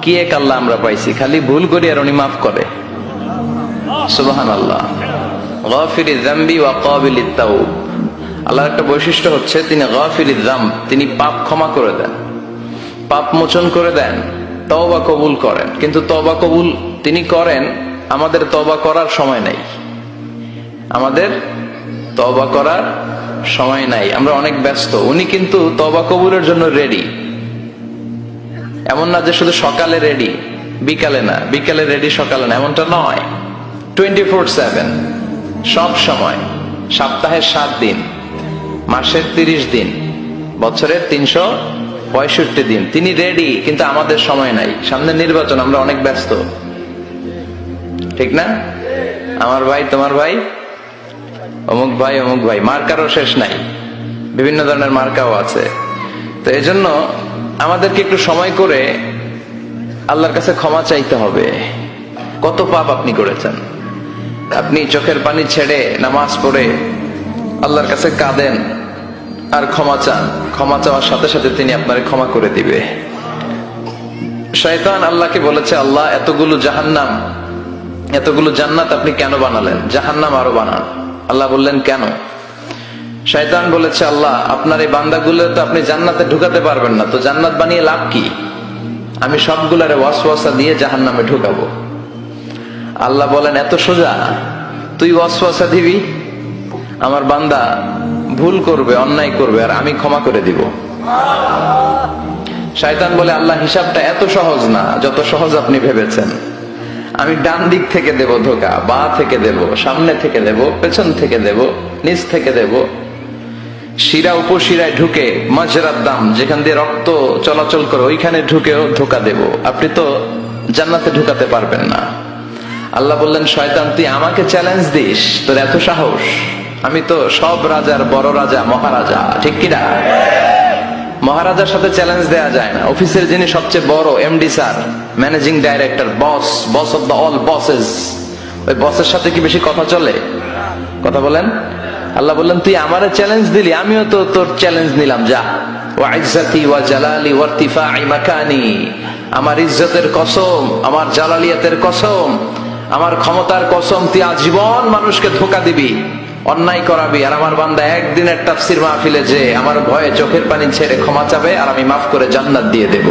কি এক আল্লাহ আমরা পাইছি, খালি ভুল করি আর উনি মাফ করে। সুবহানাল্লাহ। গাফিরিয যামবি ওয়া কাবিলিত তাওব। আল্লাহর একটা বৈশিষ্ট্য হচ্ছে তিনি গাফিরিয যামব, তিনি পাপ ক্ষমা করে দেন, পাপ মোচন করে দেন, তওবা কবুল করেন। কিন্তু তওবা কবুল তিনি করেন, আমাদের তওবা করার সময় নাই, আমাদের তওবা করার সময় নাই, আমরা অনেক ব্যস্ত। উনি কিন্তু তওবা কবুলের জন্য রেডি। এমন না যে শুধু সকালে রেডি, বিকালে না, বিকালে রেডি সকালে না, এমনটা নয়। 24/7 সব সময়, সপ্তাহের 7 দিন, মাসের 30 দিন, বছরের 365 দিন তিনি রেডি। কিন্তু আমাদের সময় নাই, সামনে নির্বাচন, আমরা অনেক ব্যস্ত, ঠিক না? আমার ভাই, তোমার ভাই, অমুক ভাই, অমুক ভাই, মার্কারও শেষ নাই, বিভিন্ন ধরনের মার্কাও আছে। তো এজন্য আমাদেরকে একটু সময় করে আল্লাহর কাছে ক্ষমা চাইতে হবে। কত পাপ আপনি করেছেন, আপনি চোখের পানি ছেড়ে নামাজ পড়ে আল্লাহর কাছে কাঁদেন আর ক্ষমা চান, ক্ষমা চাওয়ার সাথে সাথে তিনি আপনার ক্ষমা করে দিবে। শয়তান আল্লাহকে বলেছে, আল্লাহ এতগুলো জাহান্নাম, এতগুলো জান্নাত আপনি কেন বানালেন, জাহান্নাম আরো বানান। আল্লাহ বললেন কেন? শয়তান বলেছে, আল্লাহ আপনার এই বান্দাগুলো তো আপনি জান্নাতে ঢুকাতে পারবেন না, তো জান্নাত বানিয়ে লাভ কি? আমি সবগুলারে ওয়াসওয়াসা দিয়ে জাহান্নামে ঢুকাবো। আল্লাহ বলেন, এত সোজা? তুই ওয়াসওয়াসা দিবি, আমার বান্দা ভুল করবে, অন্যায় করবে, আর আমি ক্ষমা করে দিব। শয়তান বলে, আল্লাহ হিসাবটা এত সহজ না যত সহজ আপনি ভেবেছেন। আমি ডান দিক থেকে দেব ধোকা, বা থেকে দেব, সামনে থেকে দেব, পেছন থেকে দেব, নিচ থেকে দেব, শিরা উপশিরায় ঢুকে, মাজরার দাম যেখান দিয়ে রক্ত চলাচল করে ওইখানে ঢুকেও ধোকা দেব। আপনি তো জান্নাতে ঢুকাতে পারবেন না। আল্লাহ বললেন, শয়তান তুই আমাকে চ্যালেঞ্জ দিস, তোর এত সাহস? আমি তো সব রাজার বড় রাজা, মহারাজা, ঠিক কিনা? মহারাজার সাথে চ্যালেঞ্জ দেয়া যায় না। অফিসের যিনি সবচেয়ে বড় MD sir, managing director, boss, boss of the all buses, ওই বসের সাথে কি বেশি কথা চলে? কথা বলেন। আল্লাহ বললেন, তুই আমারে চ্যালেঞ্জ দিলি, আমিও তো তোর চ্যালেঞ্জ নিলাম, যা। ওয়া ইজ্জতি ওয়া জালালি ওয়া ইরতিফাই মাকানি, আমার ইজ্জতের কসম, আমার জালালিয়াতের কসম, আমার ক্ষমতার কসম, তুই আজীবন মানুষকে ধোঁকা দিবি, অন্যায় করাবি, আর আমার বান্দা একদিনের তাফসীর মাহফিলে যে আমার ভয়ে চোখের পানি ছেড়ে ক্ষমা চাবে, আর আমি মাফ করে জান্নাত দিয়ে দেব।